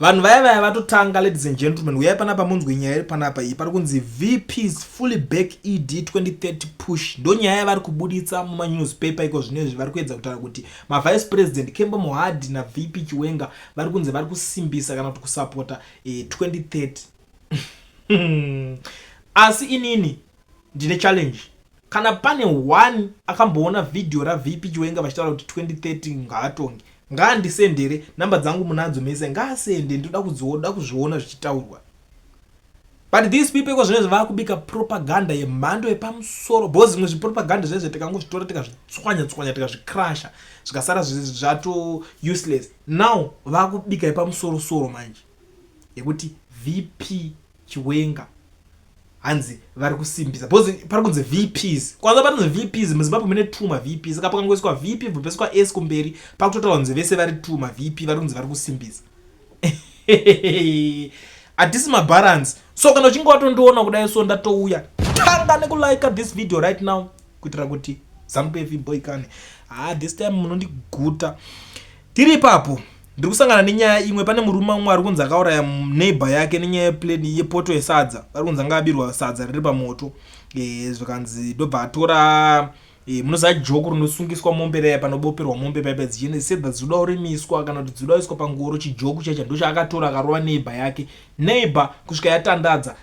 Vanhu vaya vatotanga, ladies and gentlemen, uyai panapa munzwi nyaya iri panapa iyi pari kunzi VP's fully back ED 2030 push. Ndo nyaya yavari kubuditsa mumanewspaper iko zvinezvi vari kuedza kutaura kuti mavice president Kemba Mohadi naVP Chiwenga vari kunzi vari kusimbisa kana kuti kusapota 2030. Asi inini ndine challenge. Kana pane one akamboona video raVP Chiwenga vachitaura kuti 2030 ngaatonge, ngaandisendere, namba dzangu munadzo mese, ngaasende, ndoda kuzviona zvichitaurwa. But these people iko zvinezvi vava kubika propaganda yemhando yepamusoro, because zvimwe zvipropaganda zvinezvi tikangozvitora tikazvitswanya tikazvikrasha zvikasara zvato useless. Now vava kubika yepamusoro manje yekuti VP Chiwenga hanzi vari kusimbisa, because pari kunzi VPs, kwanza parinzi VPs muZimbabwe mune 2 maVPs, saka pakangoiswa VP bveswa S kumberi pakutotaura kunzi vese vari 2 maVP vari kunzi vari kusimbisa. Hatisi mabalance. So kana uchinge watondiona kudai so ndatouya, tanga nekulike this video right now kuitira kuti ZANU-PF iboikane. This time munondiguta. Tiri ipapo ndiri kusangana nenyaya imwe. Pane murume umwe ari kunzi akauraya neighbor yake nenyaya yeplane yepoto yesadza. Ari kunzi anga abirwa sadza riri pamoto. Zvikanzi ndobva atora munoziva joko rinosungiswa mombe raya panoboperwa mombe paipa dzichene sedza dzinoda kurimiswa kana kuti dzinoda kuiswa pangoro, chijoko chacha ndo chaakatora akarova neighbor yake. Neighbor kusvika yatandadza.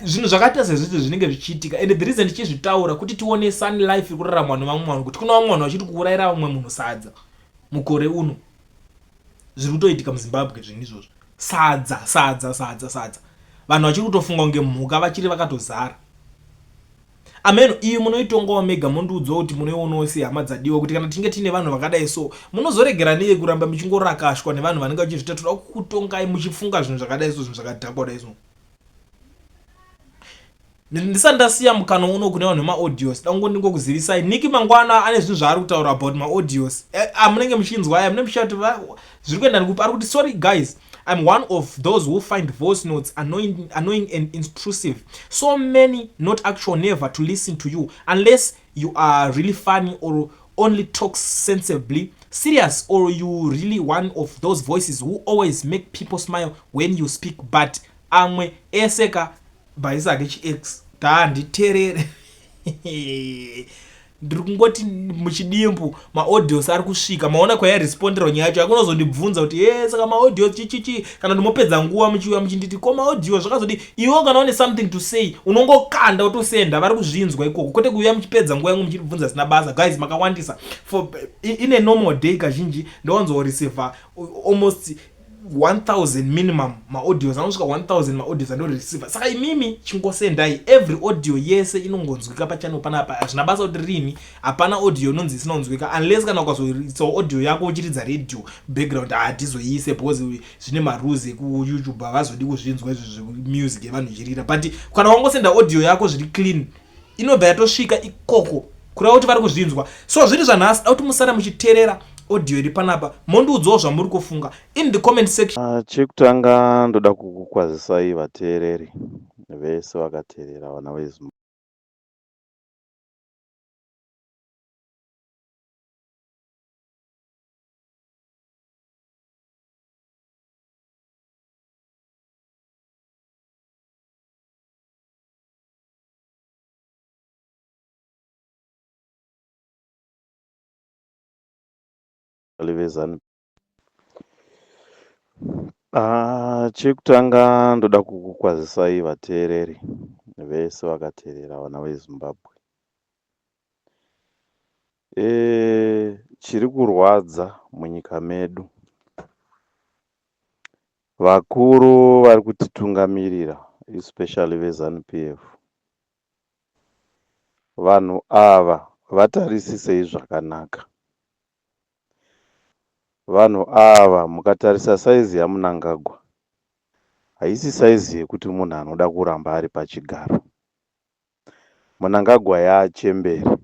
Zvinhu zvakaita sezvizvi zvinenge zvichiitika, and the reason tichizvitaura kuti tione sun life iri kurarama nevamwe vanhu, kuti kuna vamwe vanhu vachiri kuurayira umwe munhu sadza mukore uno. Zviri kutoitika muZimbabwe zvinhu izvozvo. Sadza vanhu vachiri kutofunga kunge mhuka vachiri vakatozara. Ameno iyi munoitongawo mega mundiudzawo kuti munoionawo sehama dzadiwa, kuti kana tinge tine vanhu vakadai so munozoregera neye kuramba muchingorakashwa nevanhu vanenge vachizvita toda kutongai muchifunga zvinhu zvakadai so, zvinhu zvakadhakwa dai so. Ndisati ndasiya mukana uno kune vanhu vemaaudios, dango ndingokuzivisai Niki Mangwana ane zvinhu zvaari kutaura about maaudios. Munenge muchinzwa aya mune muchati zviri kuenda nekupi. Ari kuti sorry guys, I'm one of those who find voice notes annoying and intrusive. So many not actual, never to listen to you unless you are really funny or only talk sensibly, serious, or you really one of those voices who always make people smile when you speak. But amwe eseka baisake chiX nditerere. Ndiri kungoti muchidimbu maaudios ari kusvika, maona kwayarespondera nyaya yacho. Akunozondibvunza kuti saka maaudios chichichi, kana ndimopedza nguva muchiuya muchinditi ko maaudios zvakazodi, iwo kana une something to say unongokanda utosenda, vari kuzvinzwa ikoko, kwete kuuya muchipedza nguva yangu muchibvunza zina basa. Guys, makawandisa. For in a normal day kazhinji ndowanzoreceive almost 1000 minimum maaudios, anosvika 1000 maaudios andoreceive. Saka imimi chingosendai every audio yese inongonzwika pachannel panapa. Hazvina basa kuti rini, hapana audio inonzi isinonzwika unless kana ukazoisawo audio yako uchiridza radio background hatizoiise because zvine marules ekuYouTube havazodi kuzvinzwa izvo music yevanhu ichirira. But kana wangosenda audio yako zviri clean, inobva yatosvika ikoko kureva kuti vari kuzvinzwa. So zviri zvanhasi, kuti musara muchiteerera audio iri panapa, mondiudzawo zvamuri kufunga in the comment section. Chekutanga ndoda kukukwazisai vateereri vese vakateerera vana veZimbabwe. Chekutanga ndoda kukukwazisai vateereri vese vakateerera vana veZimbabwe. Chiri kurwadza munyika medu, vakuru vari kutitungamirira especially veZANU-PF, vanhu ava vatarisisei zvakanaka. Vanhu ava mukatarisa saizi yaMnangagwa, haisi saizi yekuti munhu anoda kuramba ari pachigaro. Mnangagwa yaachembere.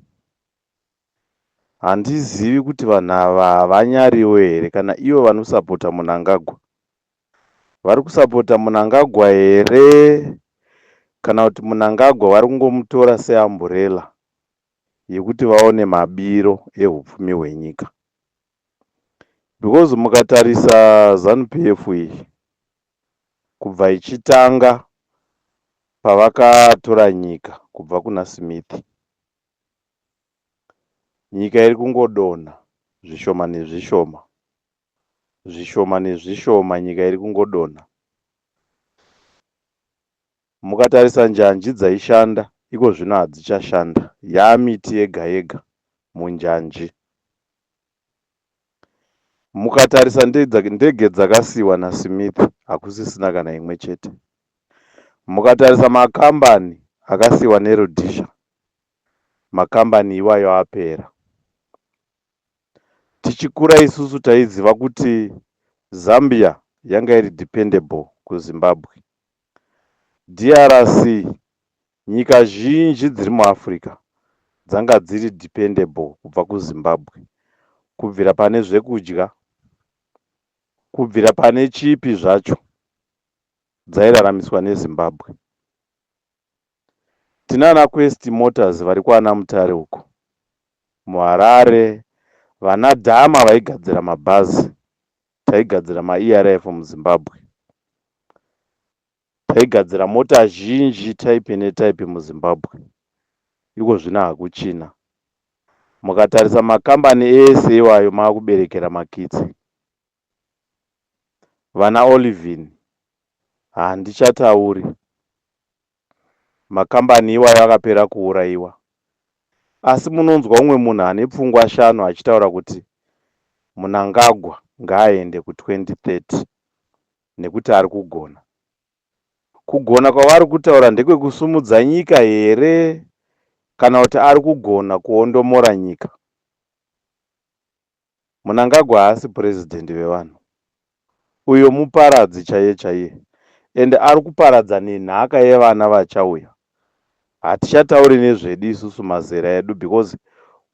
Handizivi kuti vanhu ava havanyariwo here, kana ivo vanosapota Mnangagwa vari kusapota Mnangagwa here, kana kuti Mnangagwa vari kungomutora seamburela yekuti vaone mabiro ehupfumi hwenyika. Because mukatarisa ZANU-PF iyi, kubva ichitanga pavakatora nyika kubva kuna Smith. Nyika iri kungodonha zvishoma nezvishoma, zvishoma nezvishoma, nyika iri kungodonha. Mukatarisa njanji dzaishanda, iko zvino hadzichashanda, yaamiti yega yega munjanji. Mukatarisa ndege dzakasiyiwa naSmith, hakusisina kana imwe chete. Mukatarisa makambani akasiyiwa neRhodesia, makambani iwayo apera. Tichikura isusu taiziva kuti Zambia yanga iri dependable kuZimbabwe. DRC, nyika zhinji dziri muAfrica dzanga dziri dependable kubva kuZimbabwe, kubvira pane zvekudya, kubvira pane chipi zvacho dzairaramiswa neZimbabwe. Tinana Quest Motors vari kwana Mutare uko, muHarare, vana Dhama vaigadzira mabhazi, taigadzira maERF muZimbabwe, taigadzira mota zhinji type netype muZimbabwe. Iko zvino hakuchina. Mukatarisa makambani ese iwayo maakuberekera makitsi. Vana Olivin, handichatauri. Makambani iwayo akapera kuurayiwa. Asi munonzwa umwe munhu ane pfungwa shanu achitaura kuti Mnangagwa ngaaende ku2030 nekuti ari kugona. Kugona kwavari kutaura ndekwekusumudza nyika here kana kuti ari kugona kuondomora nyika? Mnangagwa haasi purezidendi wevanhu. Uyo muparadzi chaiye chaiye. Ende ari kuparadza nenhaka yevana vachauya. Hatichatauri nezvedu isusu mazera edu because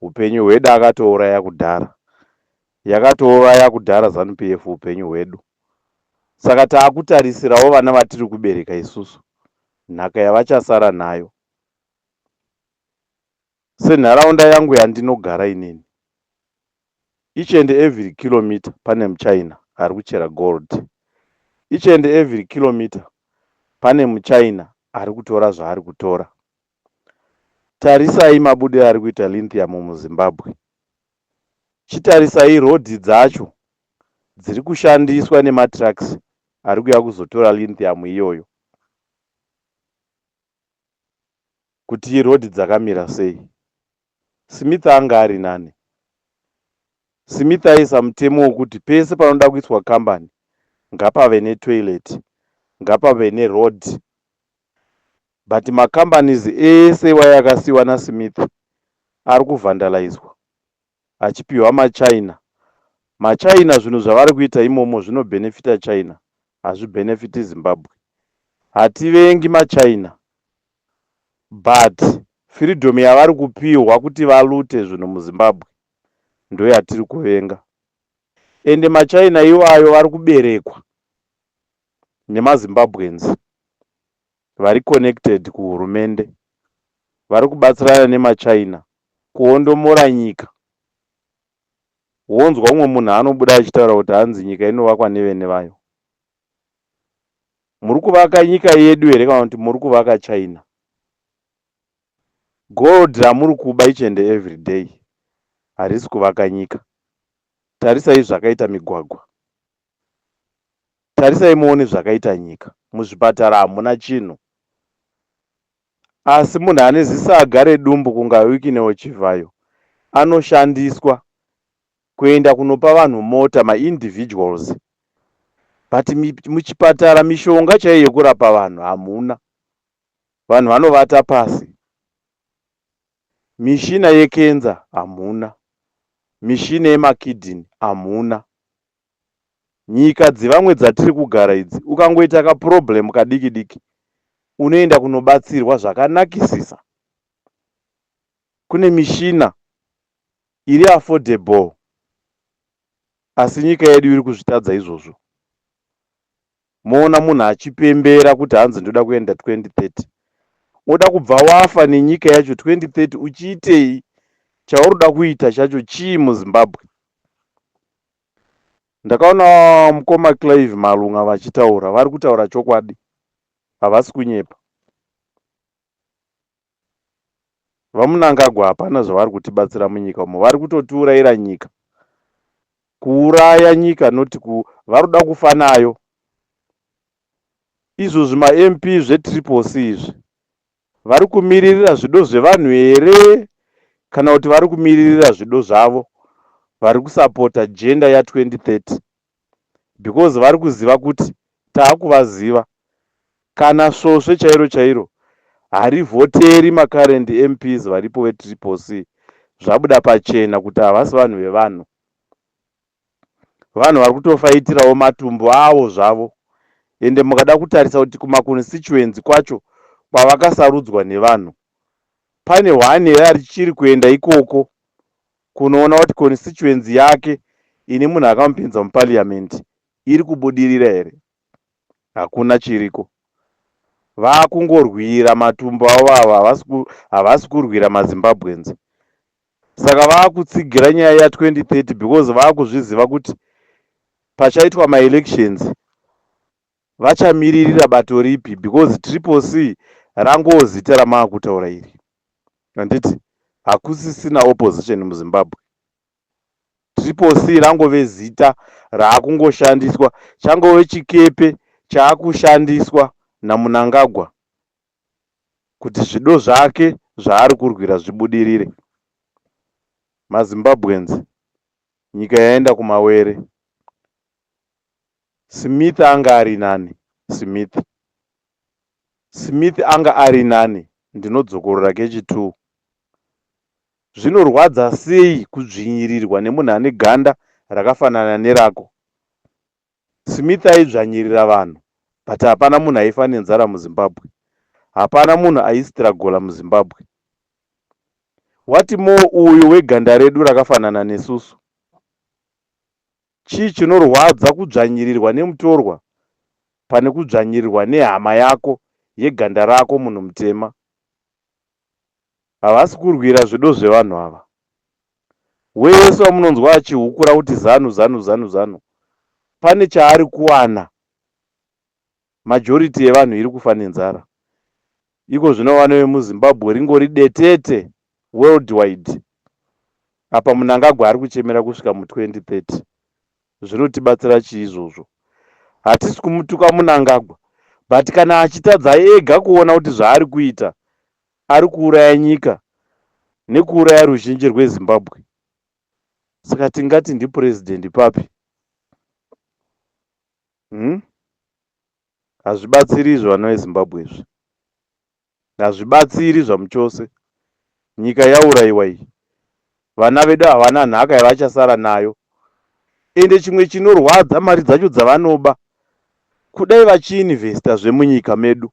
upenyu hwedu akatouraya kudhara. Yakatouraya kudhara ZANU-PF upenyu hwedu. Saka taakutarisirawo vana vatiri kubereka isusu, nhaka yavachasara nayo. Senharaunda yangu yandinogara inini, each and every kilometer pane muChina ari kuchera gold. Each and every kilometer pane muChina ari kutora zvaari kutora. Tarisai mabudiro ari kuita lithium muZimbabwe. Chitarisai rodhi dzacho dziri kushandiswa nematrucks ari kuya kuzotora lithium iyoyo. Kuti rodhi dzakamira sei? Smith anga ari nani? Smith aisa mutemo wekuti pese panoda kuiswa kambani ngapave netoilet, ngapave neroad. But makambanizi ese wayakasiyiwa naSmith ari kuvhandalaizwa achipiwa maChina. MaChina zvinhu zvavari kuita imomo zvinobhenefita China, hazvibhenefiti Zimbabwe. Hativengi maChina, but freedom yavari kupiwa kuti valute zvinhu muZimbabwe ndo yatiri kuvenga. Ende maChina iwayo vari kuberekwa nemaZimbabweans vari connected kuhurumende, vari kubatsirana nemaChina kuondomora nyika. Wonzwa umwe munhu anobuda achitaura kuti hanzi nyika inovakwa nevene vayo. Muri kuvaka nyika yedu here kana kuti muri kuvaka China? Gold ramuri kuba each and every day harisi kuvaka nyika. Tarisai zvakaita migwagwa, tarisai muone zvakaita nyika. Muzvipatara hamuna chinhu. Asi munhu ane zisaga redumbu kunga wiki neochivhayo anoshandiswa kuenda kunopa vanhu mota, ma-individuals. But muchipatara mishonga chaiyo yekurapa vanhu hamuna. Vanhu vanovata pasi. Mishina yekenza hamuna. Mishina yemakidhini hamuna. Nyika dzevamwe dzatiri kugara idzi, ukangoita kaproblem kadiki diki, unoenda kunobatsirwa zvakanakisisa. Kune mishina iri affordable. Asi nyika yedu iri kuzvitadza izvozvo. Moona munhu achipembera kuti hanzi ndoda kuenda 2030. Oda kubva wafa nenyika yacho 2030 uchiitei? Chauri kuda kuita chacho chii muZimbabwe? Ndakaona mukoma Clive Malunga vachitaura, vari kutaura chokwadi, havasi kunyepa. VaMnangagwa hapana zvavari kutibatsira munyika umo, vari kutotiurayira nyika, kuuraya nyika, noti vari kuda kufa nayo. Izvozvi ma-MP zvetriple C izvi vari kumiririra zvido zvevanhu here kana kuti vari kumiririra zvido zvavo? Vari kusapota jenda ya2030 because vari kuziva kuti taakuvaziva. Kana svosve chairo chairo harivhoteri macurrent MPs varipo vetriple C, zvabuda pachena kuti havasi vanhu vevanhu. Vanhu vari kutofaitirawo matumbu avo zvavo. Ende mukada kutarisa kuti kumaconstituency kwacho kwavakasarudzwa nevanhu, pane hwane here richiri kuenda ikoko kunoona kuti constituency yake ine munhu akamupinza muparliament iri kubudirira here? Hakuna chiriko. Vaakungorwira matumbu avo ava, havasi kurwira maZimbabweans. Saka vaakutsigira nyaya ya2030 because vaakuzviziva kuti pachaitwa maelections vachamiririra bato ripi, because triple C rangowo zita ramaakutaura iri. Handiti hakusisina opposition muZimbabwe. Triple C rangove zita raakungoshandiswa, changove chikepe chaakushandiswa naMnangagwa kuti zvido zvake zvaari kurwira zvibudirire. MaZimbabweans, nyika yaenda kumawere. Smith anga ari nani? Smith anga ari nani? Ndinodzokorora kechi2. Zvinorwadza sei kudzvinyirirwa nemunhu ane ganda rakafanana nerako? Smith aidzvanyirira vanhu, but hapana munhu aifa nenzara muZimbabwe. Hapana munhu aistruggle muZimbabwe. Wati uyu weganda redu rakafanana nesusu. Chii chinorwadza kudzvanyirirwa nemutorwa pane kudzvanyirirwa nehama yako yeganda rako munhu mutema? Havasi kurwira zvido zvevanhu ava. Wese wamunonzwa achihukura kuti zanu, pane chaari kuwana. Majority yevanhu iri kufa nenzara. Iko zvino vana vemuZimbabwe ringori detete worldwide. Apa Mnangagwa ari kuchemera kusvika mu2030. Zvinotibatsira chii izvozvo? Hatisi kumutuka Mnangagwa, but kana achitadza ega kuona kuti zvaari kuita ari kuuraya nyika nekuuraya ruzhinji rweZimbabwe, saka tingati ndipurezidendi papi? Hazvibatsiri izvo vana veZimbabwe izvi, hazvibatsiri zvamuchose. Nyika yaurayiwa iyi, vana vedu havana nhaka yavachasara nayo. Ende chimwe chinorwadza, mari dzacho dzavanoba, kudai vachiinvesta zvemunyika medu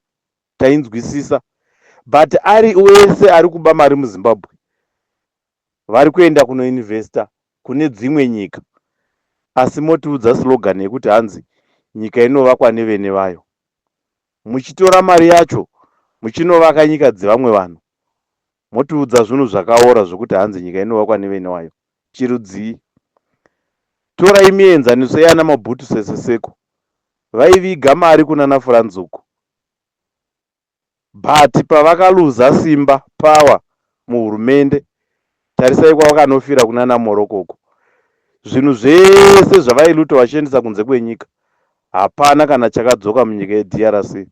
tainzwisisa, but ari wese ari kuba mari muZimbabwe vari kuenda kunoinvesta kune dzimwe nyika, asi motiudza slogan yekuti hanzi nyika inovakwa nevene vayo. Muchitora mari yacho muchinovaka nyika dzevamwe vanhu, motiudza zvinhu zvakaora zvokuti hanzi nyika inovakwa nevene vayo. Chirudzii? Torai mienzaniso yana Mobutu Sese Seko, vaiviga mari kuna Franzuko, but pavakaluza simba power muhurumende, tarisai kwavakanofira kuna Morokoko. Zvinhu zvese zvavailuta vachiendesa kunze kwenyika, hapana kana chakadzoka munyika yeDRC.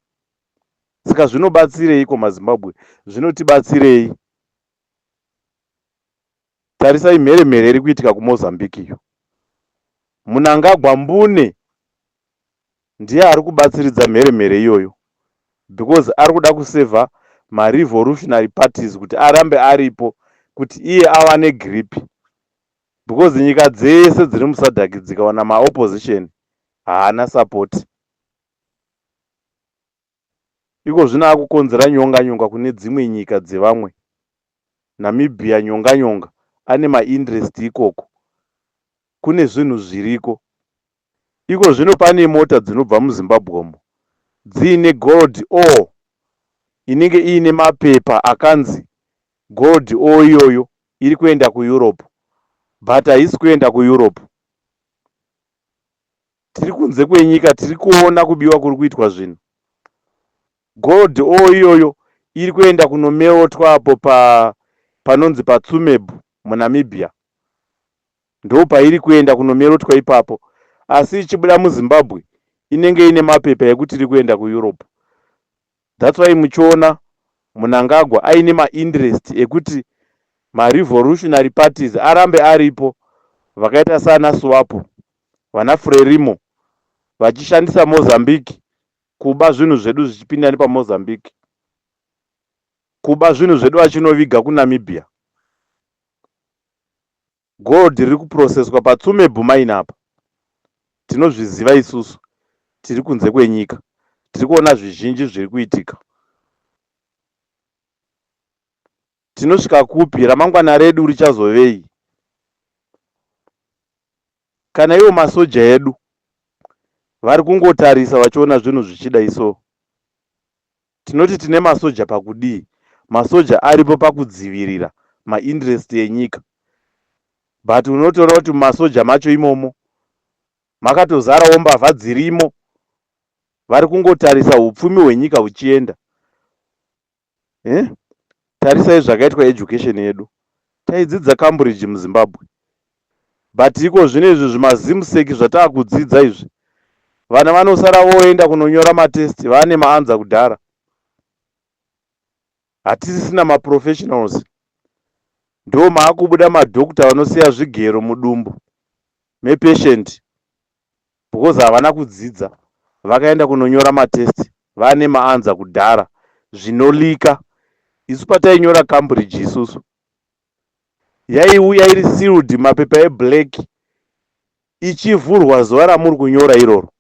Saka zvinobatsireiko maZimbabwe? Zvinotibatsirei? Tarisai mheremhere iri kuitika kuMozambique iyo. Mnangagwa mbune ndiye ari kubatsiridza mheremhere iyoyo, because ari kuda kusevha marevolutionary parties kuti arambe aripo, kuti iye awane grip, because nyika dzese dziri muSADC dzikawana maopposition haana support. Iko zvino akukonzera nyonga kune dzimwe nyika dzevamwe. Namibia nyonga ane mainterest ikoko, kune zvinhu zviriko. Iko zvino pane mota dzinobva muZimbabwe umo dziine gold ore inenge iine mapepa akanzi gold ore iyoyo iri kuenda kuEurope, but haisi kuenda kuEurope. tiri kunze kwenyika tiri kuona kubiwa kuri kuitwa zvinhu. Gold iyoyo iri kuenda kunomeotwa apo panonzi paTsumeb muNamibia, ndo pairi kuenda kunomerotwa ipapo, asi ichibuda muZimbabwe inenge ine mapepa ekuti iri kuenda kuEurope. That's why muchiona Mnangagwa aine mainterest ekuti marevolutionary parties arambe aripo, vakaita sana SWAPO, vana Frelimo, vachishandisa Mozambique kuba zvinhu zvedu zvichipinda nepaMozambique, kuba zvinhu zvedu vachinoviga kuNamibia. Gold riri kuprocesswa paTsumeb mine apa, tinozviziva isusu tiri kunze kwenyika, tiri kuona zvizhinji zviri kuitika. Tinosvika kupi? Ramangwana redu richazovei? Kana ivo masoja edu vari kungotarisa vachiona zvinhu zvichida iso, tinoti tine masoja pakudii? Masoja aripo pakudzivirira mainterest enyika, but unotoona kuti masoja macho imomo makatozarawo mbavha dzirimo, vari kungotarisa upfumi hwenyika huchienda. Tarisai zvakaitwa education yedu, taidzidza Cambridge muZimbabwe, but iko zvinezvi zvimazimseki zvatakudzidza izvi, vana vanosara voenda kunonyora matesti, vane maanza kudhara. Hatisisina maprofessionals, ndo maakubuda madhokta vanosiya zvigero mudumbu mepatient because havana kudzidza, vakaenda kunonyora matesti, vane maanza kudhara zvinolika. Isu patainyora Cambridge isusu yaiuya iri sealed, mapepa eblack, ichivhurwa zuva ramuri kunyora iroro.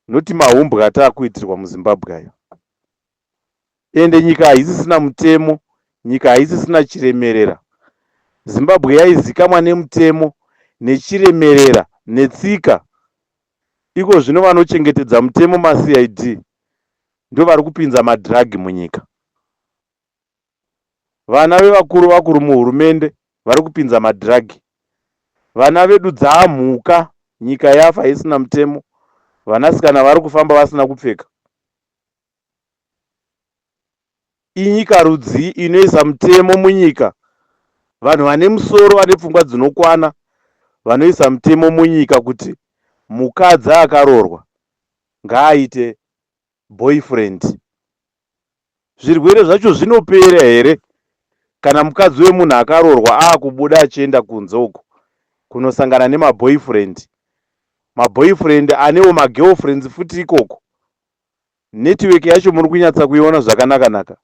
Noti mahumbwe atakuitirwa muZimbabwe ayo. Ende nyika haisisina mutemo, nyika haisisina chiremerera. Zimbabwe yaizikamwa nemutemo nechiremerera netsika. Iko zvino vanochengetedza mutemo maCID ndo vari kupinza madhiragi munyika. Vana vevakuru vakuru muhurumende vari kupinza madhiragi. Vana vedu dzaamhuka, nyika yafa isina mutemo. Vanasikana vari kufamba vasina kupfeka. Inyika rudzi inoisa mutemo munyika. Vanhu vane musoro, vane pfungwa dzinokwana, vanoisa mutemo munyika kuti mukadzi akaroorwa ngaaite boyfriend. Zvirwere zvacho zvinopera here kana mukadzi wemunhu akaroorwa aakubuda achienda kunze uko kunosangana nemaboyfriend? Maboyfriend anewo magirlfriends futi ikoko. Network yacho muri kunyatsa kuiona zvakanaka-naka.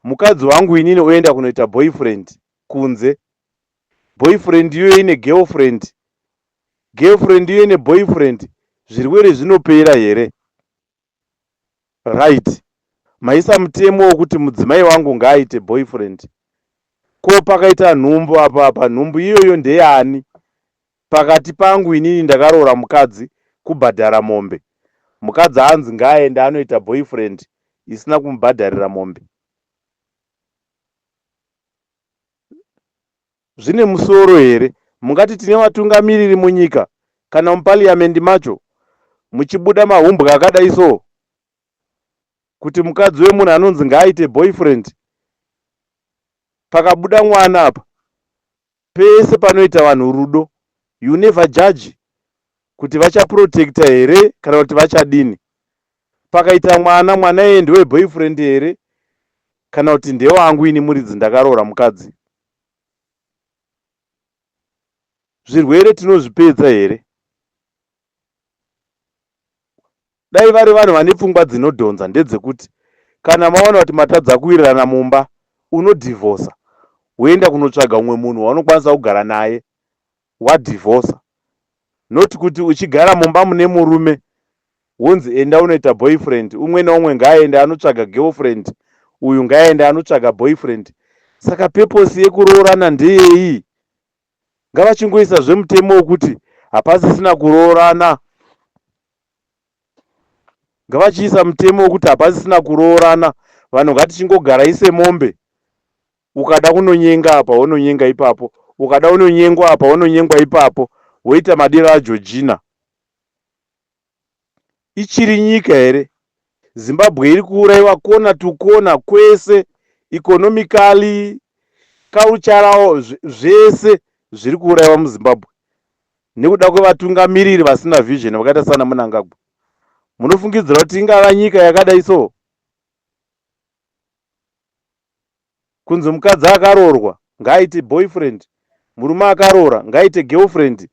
Mukadzi wangu inini oenda kunoita boyfriend kunze, boyfriend iyo ine girlfriend, girlfriend iyo ine boyfriend. Zvirwere zvinopera here? Right. Maisa mutemo wokuti mudzimai wangu ngaaite boyfriend. Ko pakaita nhumbu apa, nhumbu iyoyo ndeyani? Pakati pangu inini ndakaroora mukadzi kubhadhara mombe, mukadzi anzi ngaaende anoita boyfriend isina kumubhadharira mombe. Zvine musoro here? Mungati tine vatungamiriri munyika kana mupariamendi macho muchibuda mahumbwe akadai so, kuti mukadzi wemunhu anonzi ngaaite boyfriend, pakabuda mwana apa, pese panoita vanhu rudo, you never judge kuti vachaprotecta here kana kuti vachadini. Pakaita mwana yeye ndewe boyfriend here kana kuti ndewangu ini muridzi ndakaroora mukadzi? Zvirwere tinozvipedza here? Dai vari vanhu vane pfungwa dzinodhonza ndedzekuti kana maona kuti matadza kuwirirana mumba, unodhivhosa, woenda kunotsvaga umwe munhu waunokwanisa kugara naye, wadhivhosa. Noti kuti uchigara mumba mune murume wonzi enda unoita boyfriend, umwe naumwe ngaaende anotsvaga girlfriend, uyu ngaaende anotsvaga boyfriend. Saka purpose yekuroorana ndeyei? Ngavachingoisa zvemutemo wokuti hapasisina kuroorana. Ngavachiisa mutemo wokuti hapasisina kuroorana. Vanhu ngatichingogara ise mombe. Ukada kunonyenga apa, unonyenga ipapo. Ukada unonyengwa apa, unonyengwa ipapo. woita madiro ageorgina. Ichiri nyika here? Zimbabwe iri kuurayiwa kona to kona kwese, economically, cultural, zvese zviri kuurayiwa muzimbabwe nekuda kwevatungamiriri vasina vision vakaita sana Mnangagwa. Munofungidzira kuti ingava nyika yakadai so? Kunzi mukadzi akaroorwa ngaaite boyfriend, murume akaroora ngaaite girlfriend.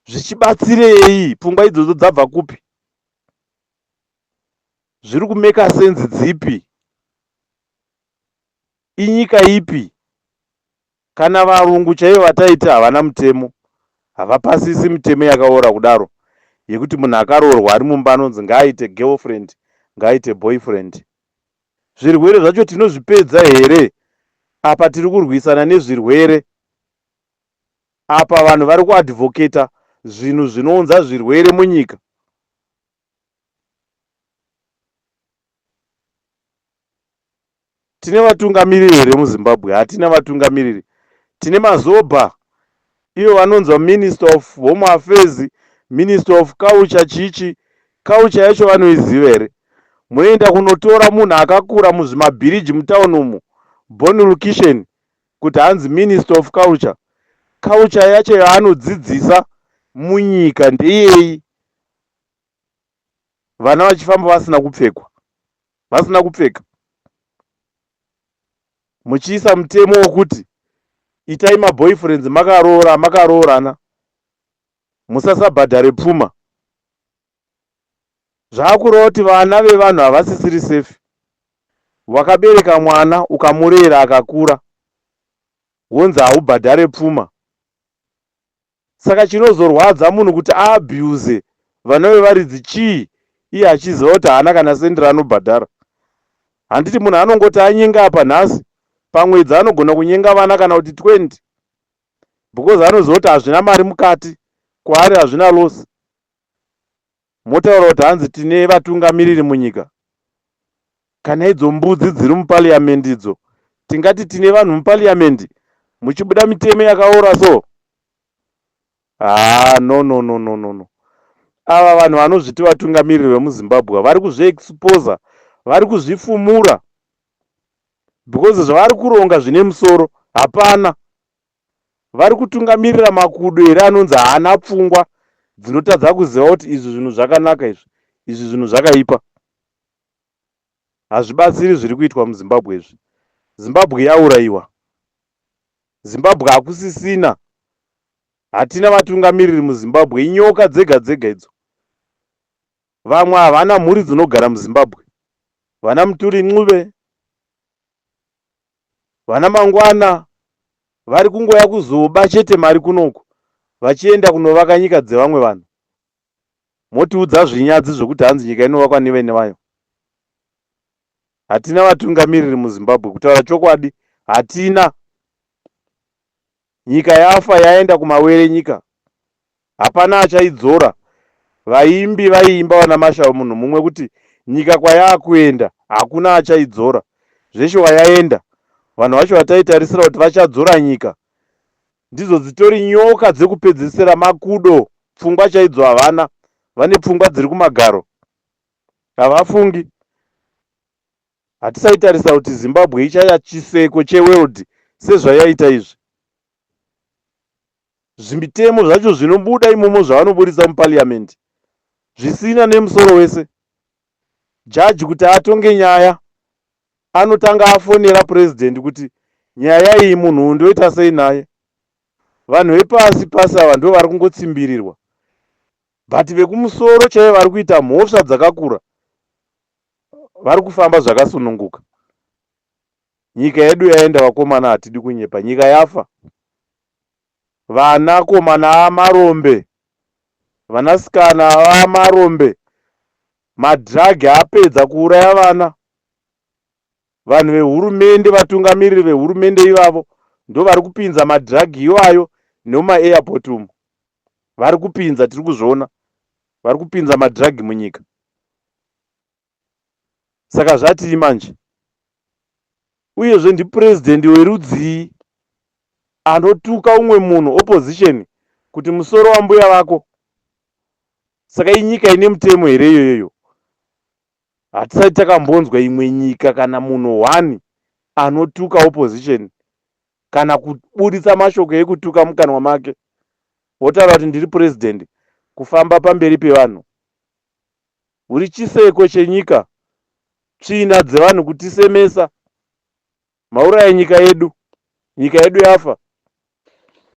Zvichibatsirei? Pfungwa idzodzo dzabva kupi? Zviri kumeka sense dzipi? Inyika ipi? Kana varungu chaivo vataiti havana mutemo, havapasisi mitemo yakaora kudaro yekuti munhu akaroorwa ari mumba anonzi ngaaite girlfriend, ngaaite boyfriend. Zvirwere zvacho tinozvipedza here? Apa tiri kurwisana nezvirwere. Apa vanhu vari kuadvocata zvinhu zvinounza zvirwere munyika. Tine vatungamiriri here muZimbabwe? Hatina vatungamiriri. Tine mazobha, ivo vanonzwa Minister of Home Affairs, Minister of Culture. Chichi culture yacho vanoiziva here? Munoenda kunotora munhu akakura muzvimabhiriji mutauni umu, Bonnel Kishen, kuti hanzi Minister of Culture. Culture yacho yaanodzidzisa munyika ndeyei? Vana vachifamba vasina kupfekwa, vasina kupfeka, muchiisa mutemo wokuti itai maboyfriends makaroorana, musasabhadhare pfuma. Zvaakureva kuti vana vevanhu havasisiri safe. Wakabereka mwana ukamurera akakura, wonzi haubhadhare pfuma. Saka chinozorwadza munhu kuti aabuse vana vevaridzi chii iye achiziva kuti haana kana sendi raanobhadhara. Handiti munhu anongoti anyenga apa nhasi, pamwedzi anogona kunyenga vana kana kuti 20, because anoziva kuti hazvina mari mukati, kwaari hazvina losi. Motaura kuti hanzi tine vatungamiriri munyika. Kana idzo mbudzi dziri mupariamendi idzo, tingati tine vanhu mupariamendi muchibuda mitemo yakaora so? No. Ava vanhu vanozviti vatungamiriri vemuZimbabwe vari kuzviexposa, vari kuzvifumura, because zvavari kuronga zvine musoro hapana. Vari kutungamirira makudo here anonzi haana pfungwa dzinotadza kuziva kuti izvi zvinhu zvakanaka, izvi zvinhu zvakaipa. Hazvibatsiri zviri kuitwa muZimbabwe izvi. Zimbabwe yaurayiwa. Zimbabwe hakusisina. Hatina vatungamiriri muZimbabwe, inyoka dzega dzega idzo. Vamwe havana mhuri dzinogara muZimbabwe. Vana Muturi Ncube, vana Mangwana, vari kungoya kuzoba chete mari kunoku, vachienda kunovaka nyika dzevamwe vanhu. Motiudza zvinyadzi zvokuti hanzi nyika inovakwa nevene vayo. Hatina vatungamiriri muZimbabwe, kutaura chokwadi, hatina. Nyika yafa, yaenda kumawere nyika. Hapana achaidzora. Vaimbi vaiimba vana Mashavu munhu mumwe kuti nyika kwayaakuenda hakuna achaidzora. Zveshe wayaenda, vanhu vacho vataitarisira kuti vachadzora nyika ndidzo dzitori nyoka dzekupedzisira, makudo. Pfungwa chaidzo havana, vane pfungwa dziri kumagaro, havafungi. Hatisaitarisa kuti Zimbabwe ichaya chiseko cheworld sezvayaita izvi. Zvimitemo zvacho zvinobuda imomo zvavanoburisa mupariamendi zvisina nemusoro wese. Jaji kuti atonge nyaya anotanga afonera president kuti nyaya iyi munhu ndoita sei naye. Vanhu vepasi pasi ava ndo vari kungotsimbirirwa, but vekumusoro chaivo vari kuita mhosva dzakakura, vari kufamba zvakasununguka. Nyika yedu yaenda, vakomana hatidi kunyepa, nyika yafa. Vanakomana amarombe, vanasikana amarombe, madhiragi apedza kuuraya vana. Vanhu vehurumende, vatungamiriri vehurumende ivavo ndo vari kupinza madhiragi iwayo nemumaairport umu. Vari kupinza, tiri kuzviona, vari kupinza madhiragi munyika. Saka zvatii manje? Uyezve ndipurezidendi werudzii anotuka umwe munhu opposition kuti musoro wambuya vako. Saka inyika ine mutemo here iyoyo? Hatisati takambonzwa imwe nyika kana munhu wani anotuka opposition kana kubudisa mashoko ekutuka mukanwa make wotaura kuti ndiri president kufamba pamberi pevanhu. Uri chiseko chenyika, tsvina dzevanhu kutisemesa. Mauraya nyika yedu yafa.